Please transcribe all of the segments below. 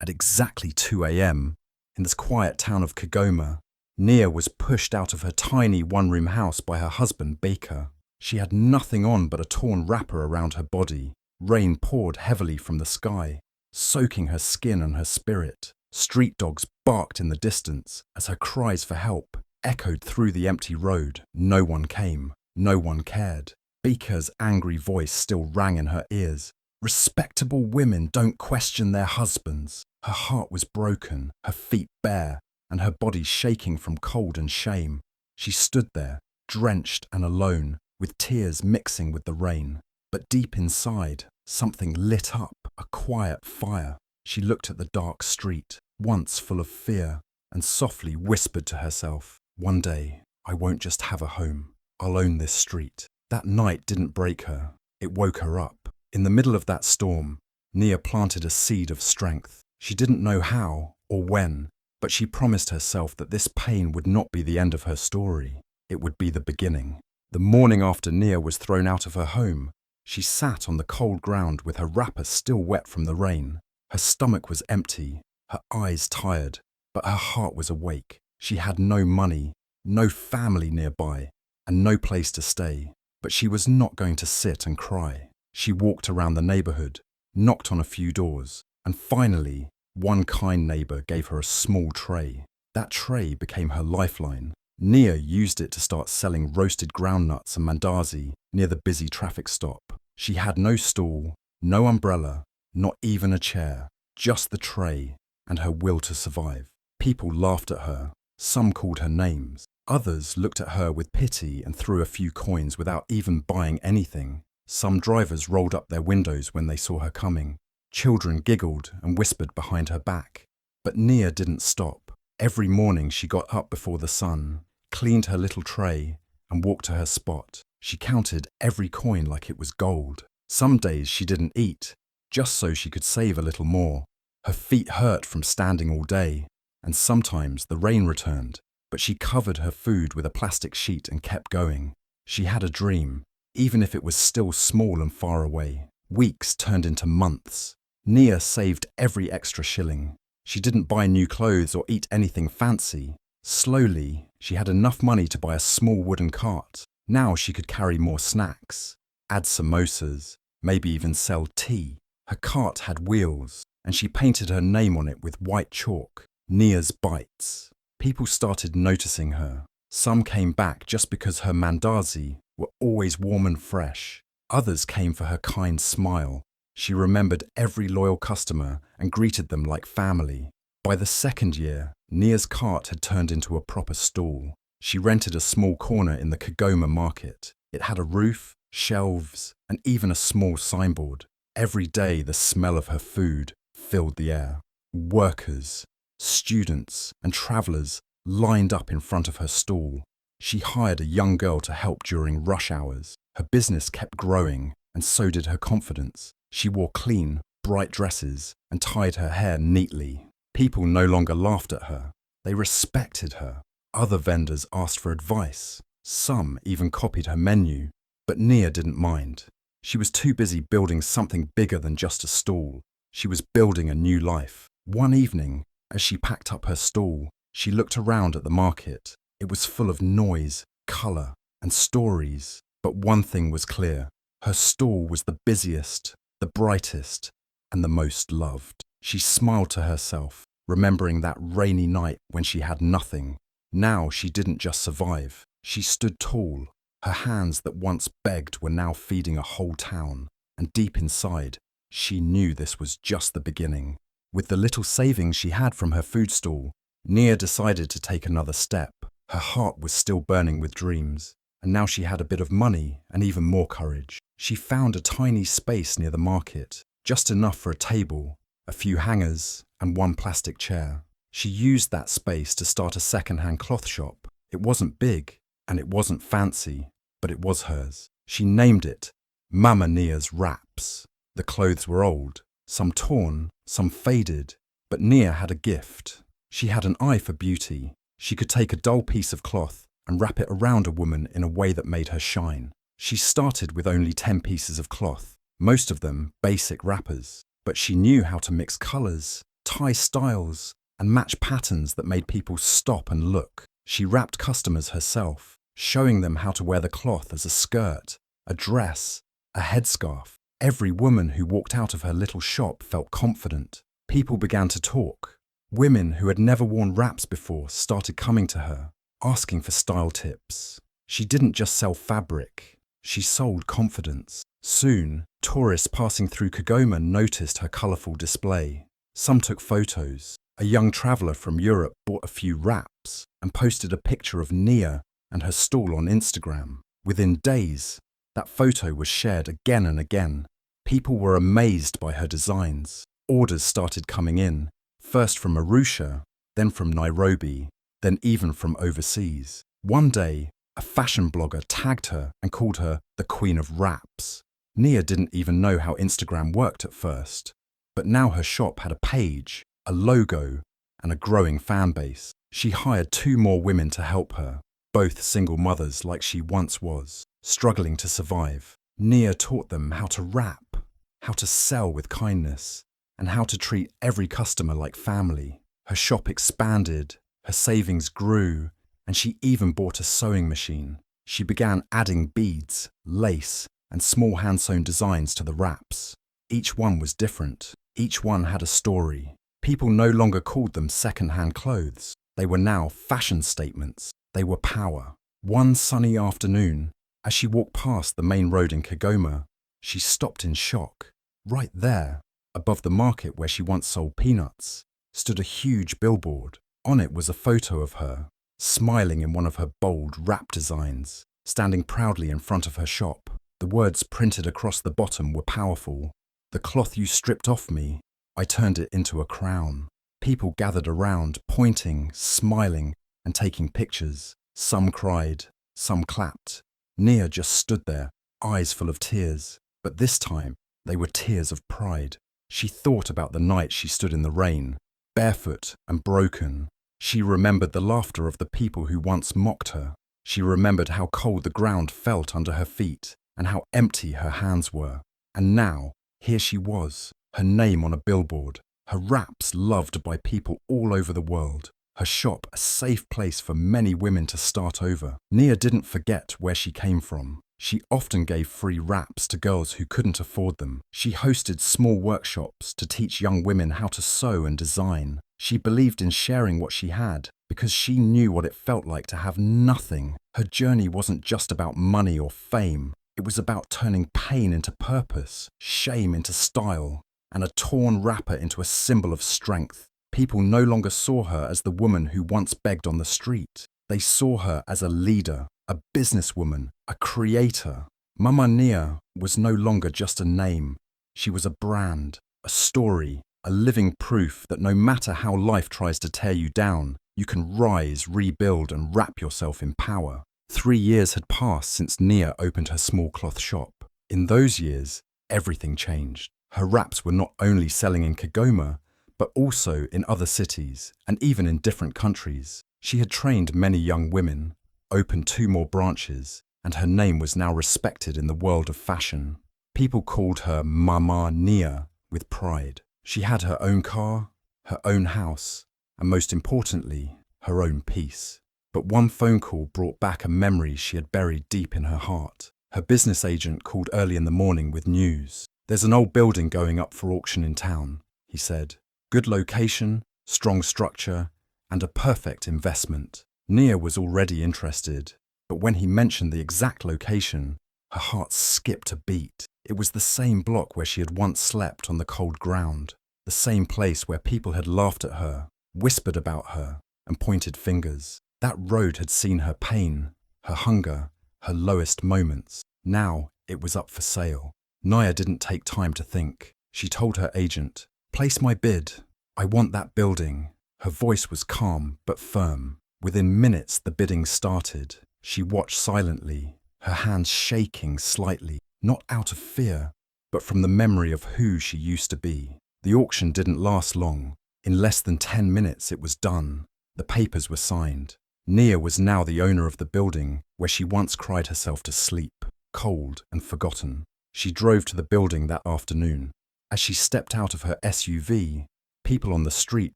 At exactly 2 a.m., in this quiet town of Kigoma, Nia was pushed out of her tiny one-room house by her husband, Baker. She had nothing on but a torn wrapper around her body. Rain poured heavily from the sky, soaking her skin and her spirit. Street dogs barked in the distance as her cries for help echoed through the empty road. No one came. No one cared. Baker's angry voice still rang in her ears. Respectable women don't question their husbands. Her heart was broken, her feet bare, and her body shaking from cold and shame. She stood there, drenched and alone, with tears mixing with the rain. But deep inside, something lit up, a quiet fire. She looked at the dark street, once full of fear, and softly whispered to herself, "One day, I won't just have a home. I'll own this street." That night didn't break her. It woke her up. In the middle of that storm, Nia planted a seed of strength. She didn't know how or when, but she promised herself that this pain would not be the end of her story. It would be the beginning. The morning after Nia was thrown out of her home, she sat on the cold ground with her wrapper still wet from the rain. Her stomach was empty, her eyes tired, but her heart was awake. She had no money, no family nearby, and no place to stay. But she was not going to sit and cry. She walked around the neighborhood, knocked on a few doors, and finally, one kind neighbor gave her a small tray. That tray became her lifeline. Nia used it to start selling roasted groundnuts and mandazi near the busy traffic stop. She had no stool, no umbrella, not even a chair, just the tray and her will to survive. People laughed at her. Some called her names. Others looked at her with pity and threw a few coins without even buying anything. Some drivers rolled up their windows when they saw her coming. Children giggled and whispered behind her back. But Nia didn't stop. Every morning she got up before the sun, cleaned her little tray, and walked to her spot. She counted every coin like it was gold. Some days she didn't eat, just so she could save a little more. Her feet hurt from standing all day, and sometimes the rain returned. But she covered her food with a plastic sheet and kept going. She had a dream, even if it was still small and far away. Weeks turned into months. Nia saved every extra shilling. She didn't buy new clothes or eat anything fancy. Slowly, she had enough money to buy a small wooden cart. Now she could carry more snacks, add samosas, maybe even sell tea. Her cart had wheels, and she painted her name on it with white chalk, Nia's Bites. People started noticing her. Some came back just because her mandazi were always warm and fresh. Others came for her kind smile. She remembered every loyal customer and greeted them like family. By the second year, Nia's cart had turned into a proper stall. She rented a small corner in the Kigoma market. It had a roof, shelves, and even a small signboard. Every day the smell of her food filled the air. Workers, students and travellers lined up in front of her stall. She hired a young girl to help during rush hours. Her business kept growing, and so did her confidence. She wore clean, bright dresses and tied her hair neatly. People no longer laughed at her. They respected her. Other vendors asked for advice. Some even copied her menu. But Nia didn't mind. She was too busy building something bigger than just a stall. She was building a new life. One evening, as she packed up her stall, she looked around at the market. It was full of noise, colour, and stories. But one thing was clear. Her stall was the busiest, the brightest, and the most loved. She smiled to herself, remembering that rainy night when she had nothing. Now she didn't just survive. She stood tall. Her hands that once begged were now feeding a whole town. And deep inside, she knew this was just the beginning. With the little savings she had from her food stall, Nia decided to take another step. Her heart was still burning with dreams, and now she had a bit of money and even more courage. She found a tiny space near the market, just enough for a table, a few hangers, and one plastic chair. She used that space to start a second-hand cloth shop. It wasn't big, and it wasn't fancy, but it was hers. She named it Mama Nia's Wraps. The clothes were old, some torn, some faded, but Nia had a gift. She had an eye for beauty. She could take a dull piece of cloth and wrap it around a woman in a way that made her shine. She started with only 10 pieces of cloth, most of them basic wrappers, but she knew how to mix colours, tie styles, and match patterns that made people stop and look. She wrapped customers herself, showing them how to wear the cloth as a skirt, a dress, a headscarf. Every woman who walked out of her little shop felt confident. People began to talk. Women who had never worn wraps before started coming to her, asking for style tips. She didn't just sell fabric, she sold confidence. Soon, tourists passing through Kigoma noticed her colourful display. Some took photos. A young traveller from Europe bought a few wraps and posted a picture of Nia and her stall on Instagram. Within days, that photo was shared again and again. People were amazed by her designs. Orders started coming in, first from Arusha, then from Nairobi, then even from overseas. One day, a fashion blogger tagged her and called her the Queen of Wraps. Nia didn't even know how Instagram worked at first, but now her shop had a page, a logo, and a growing fan base. She hired 2 more women to help her, both single mothers like she once was, struggling to survive. Nia taught them how to wrap, how to sell with kindness, and how to treat every customer like family. Her shop expanded, her savings grew, and she even bought a sewing machine. She began adding beads, lace, and small hand-sewn designs to the wraps. Each one was different. Each one had a story. People no longer called them second-hand clothes. They were now fashion statements. They were power. One sunny afternoon, as she walked past the main road in Kigoma, she stopped in shock. Right there, above the market where she once sold peanuts, stood a huge billboard. On it was a photo of her, smiling in one of her bold wrap designs, standing proudly in front of her shop. The words printed across the bottom were powerful. "The cloth you stripped off me, I turned it into a crown." People gathered around, pointing, smiling, and taking pictures. Some cried, some clapped. Nia just stood there, eyes full of tears. But this time, they were tears of pride. She thought about the night she stood in the rain, barefoot and broken. She remembered the laughter of the people who once mocked her. She remembered how cold the ground felt under her feet and how empty her hands were. And now, here she was, her name on a billboard, her wraps loved by people all over the world, her shop a safe place for many women to start over. Nia didn't forget where she came from. She often gave free wraps to girls who couldn't afford them. She hosted small workshops to teach young women how to sew and design. She believed in sharing what she had because she knew what it felt like to have nothing. Her journey wasn't just about money or fame. It was about turning pain into purpose, shame into style, and a torn wrapper into a symbol of strength. People no longer saw her as the woman who once begged on the street. They saw her as a leader, a businesswoman, a creator. Mama Nia was no longer just a name. She was a brand, a story, a living proof that no matter how life tries to tear you down, you can rise, rebuild, and wrap yourself in power. 3 years had passed since Nia opened her small cloth shop. In those years, everything changed. Her wraps were not only selling in Kigoma, but also in other cities and even in different countries. She had trained many young women, opened 2 more branches, and her name was now respected in the world of fashion. People called her Mama Nia with pride. She had her own car, her own house, and most importantly, her own peace. But one phone call brought back a memory she had buried deep in her heart. Her business agent called early in the morning with news. "There's an old building going up for auction in town," he said. "Good location, strong structure, and a perfect investment." Nia was already interested, but when he mentioned the exact location, her heart skipped a beat. It was the same block where she had once slept on the cold ground, the same place where people had laughed at her, whispered about her, and pointed fingers. That road had seen her pain, her hunger, her lowest moments. Now it was up for sale. Nia didn't take time to think. She told her agent, "Place my bid. I want that building." Her voice was calm but firm. Within minutes the bidding started. She watched silently, her hands shaking slightly, not out of fear, but from the memory of who she used to be. The auction didn't last long. In less than 10 minutes it was done. The papers were signed. Nia was now the owner of the building where she once cried herself to sleep, cold and forgotten. She drove to the building that afternoon. As she stepped out of her SUV, People on the street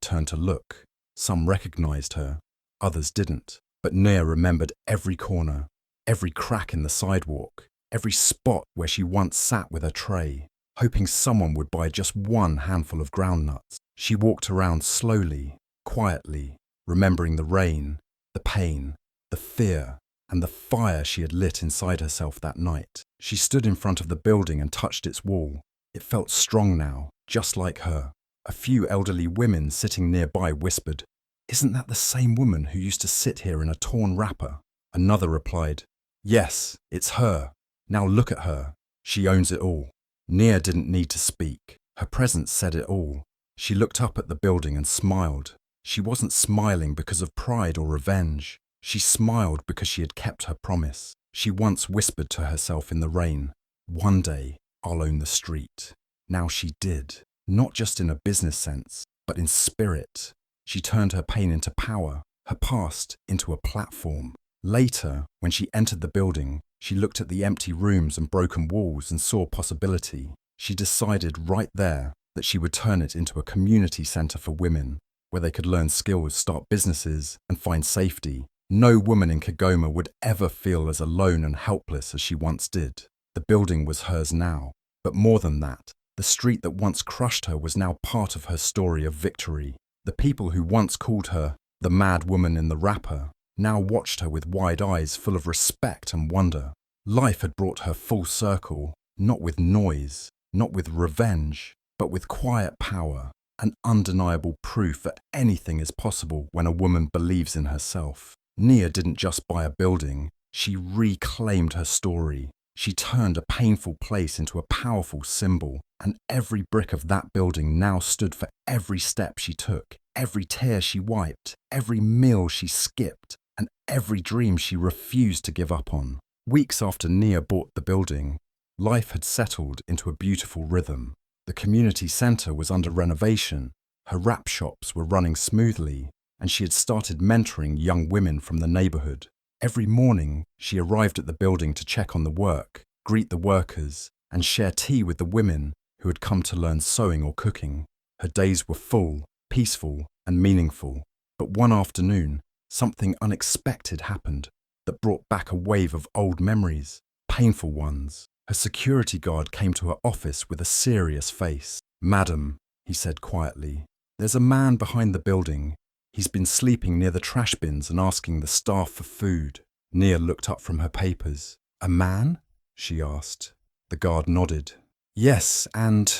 turned to look. Some recognized her, others didn't. But Nia remembered every corner, every crack in the sidewalk, every spot where she once sat with her tray, hoping someone would buy just one handful of groundnuts. She walked around slowly, quietly, remembering the rain, the pain, the fear, and the fire she had lit inside herself that night. She stood in front of the building and touched its wall. It felt strong now, just like her. A few elderly women sitting nearby whispered, "Isn't that the same woman who used to sit here in a torn wrapper?" Another replied, "Yes, it's her. Now look at her. She owns it all." Nia didn't need to speak. Her presence said it all. She looked up at the building and smiled. She wasn't smiling because of pride or revenge. She smiled because she had kept her promise. She once whispered to herself in the rain, "One day I'll own the street." Now she did, not just in a business sense, but in spirit. She turned her pain into power, her past into a platform. Later, when she entered the building, she looked at the empty rooms and broken walls and saw possibility. She decided right there that she would turn it into a community centre for women, where they could learn skills, start businesses, and find safety. No woman in Kigoma would ever feel as alone and helpless as she once did. The building was hers now, but more than that, the street that once crushed her was now part of her story of victory. The people who once called her the mad woman in the wrapper now watched her with wide eyes full of respect and wonder. Life had brought her full circle, not with noise, not with revenge, but with quiet power, an undeniable proof that anything is possible when a woman believes in herself. Nia didn't just buy a building, she reclaimed her story. She turned a painful place into a powerful symbol, and every brick of that building now stood for every step she took, every tear she wiped, every meal she skipped, and every dream she refused to give up on. Weeks after Nia bought the building, life had settled into a beautiful rhythm. The community centre was under renovation, her wrap shops were running smoothly, and she had started mentoring young women from the neighbourhood. Every morning, she arrived at the building to check on the work, greet the workers, and share tea with the women who had come to learn sewing or cooking. Her days were full, peaceful, and meaningful. But one afternoon, something unexpected happened that brought back a wave of old memories, painful ones. Her security guard came to her office with a serious face. "Madam," he said quietly, "there's a man behind the building. He's been sleeping near the trash bins and asking the staff for food." Nia looked up from her papers. "A man?" she asked. The guard nodded. "Yes, and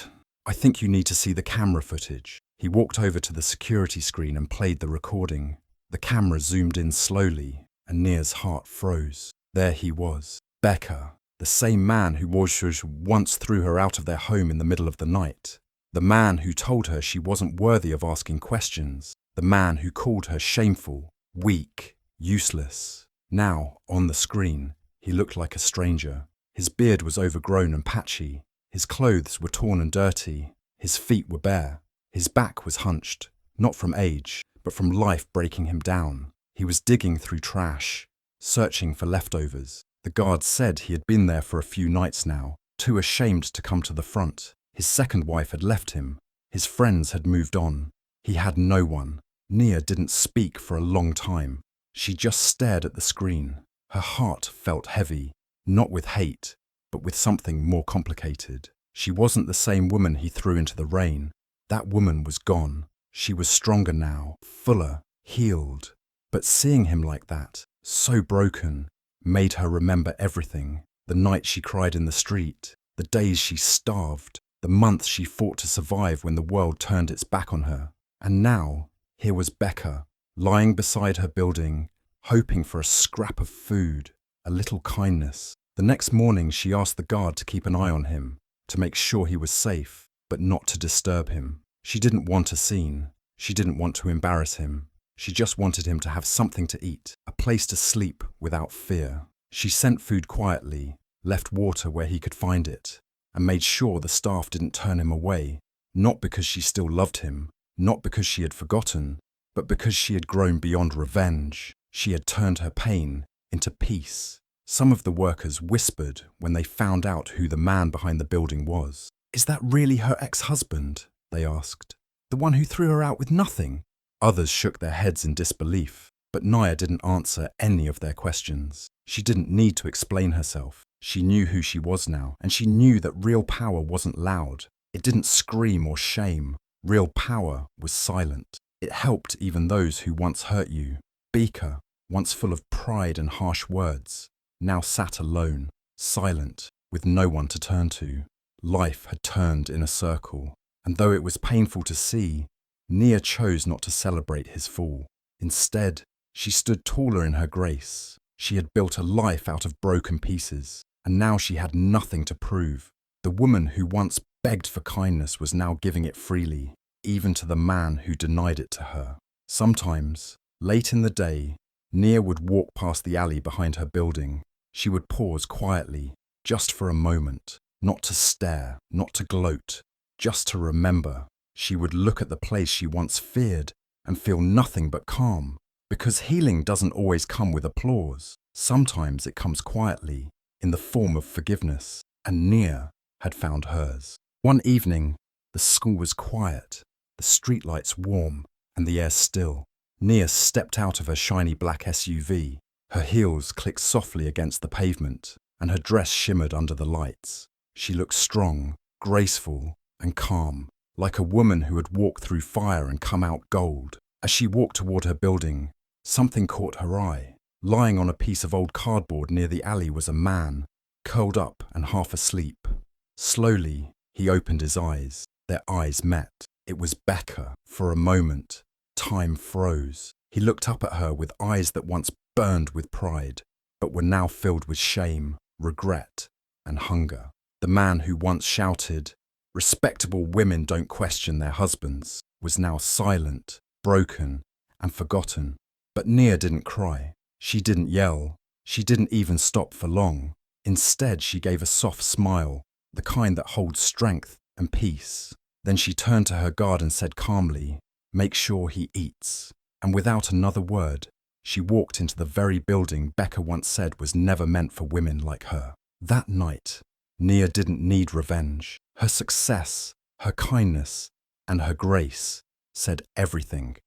I think you need to see the camera footage." He walked over to the security screen and played the recording. The camera zoomed in slowly, and Nia's heart froze. There he was, Becca, the same man who once threw her out of their home in the middle of the night. The man who told her she wasn't worthy of asking questions. The man who called her shameful, weak, useless. Now, on the screen, he looked like a stranger. His beard was overgrown and patchy. His clothes were torn and dirty. His feet were bare. His back was hunched, not from age, but from life breaking him down. He was digging through trash, searching for leftovers. The guard said he had been there for a few nights now, too ashamed to come to the front. His second wife had left him. His friends had moved on. He had no one. Nia didn't speak for a long time. She just stared at the screen. Her heart felt heavy, not with hate, but with something more complicated. She wasn't the same woman he threw into the rain. That woman was gone. She was stronger now, fuller, healed. But seeing him like that, so broken, made her remember everything. The night she cried in the street, the days she starved, the months she fought to survive when the world turned its back on her. And now, here was Becca, lying beside her building, hoping for a scrap of food, a little kindness. The next morning she asked the guard to keep an eye on him, to make sure he was safe, but not to disturb him. She didn't want a scene. She didn't want to embarrass him. She just wanted him to have something to eat, a place to sleep without fear. She sent food quietly, left water where he could find it, and made sure the staff didn't turn him away, not because she still loved him, not because she had forgotten, but because she had grown beyond revenge. She had turned her pain into peace. Some of the workers whispered when they found out who the man behind the building was. "Is that really her ex-husband?" they asked. The one who threw her out with nothing? Others shook their heads in disbelief, but Naya didn't answer any of their questions. She didn't need to explain herself. She knew who she was now, and she knew that real power wasn't loud. It didn't scream or shame. Real power was silent. It helped even those who once hurt you. Beaker, once full of pride and harsh words, now sat alone, silent, with no one to turn to. Life had turned in a circle, and though it was painful to see, Nia chose not to celebrate his fall. Instead, she stood taller in her grace. She had built a life out of broken pieces, and now she had nothing to prove. The woman who once begged for kindness was now giving it freely, even to the man who denied it to her. Sometimes, late in the day, Nia would walk past the alley behind her building. She would pause quietly, just for a moment, not to stare, not to gloat, just to remember. She would look at the place she once feared and feel nothing but calm. Because healing doesn't always come with applause. Sometimes it comes quietly, in the form of forgiveness, and Nia had found hers. One evening, the school was quiet, the streetlights warm, and the air still. Nia stepped out of her shiny black SUV. Her heels clicked softly against the pavement, and her dress shimmered under the lights. She looked strong, graceful, and calm, like a woman who had walked through fire and come out gold. As she walked toward her building, something caught her eye. Lying on a piece of old cardboard near the alley was a man, curled up and half asleep. Slowly, he opened his eyes. Their eyes met. It was Becca. For a moment, time froze. He looked up at her with eyes that once burned with pride, but were now filled with shame, regret, and hunger. The man who once shouted, "Respectable women don't question their husbands," was now silent, broken, and forgotten. But Nia didn't cry. She didn't yell. She didn't even stop for long. Instead, she gave a soft smile, the kind that holds strength and peace. Then she turned to her guard and said calmly, "Make sure he eats." And without another word, she walked into the very building Becca once said was never meant for women like her. That night, Nia didn't need revenge. Her success, her kindness, and her grace said everything.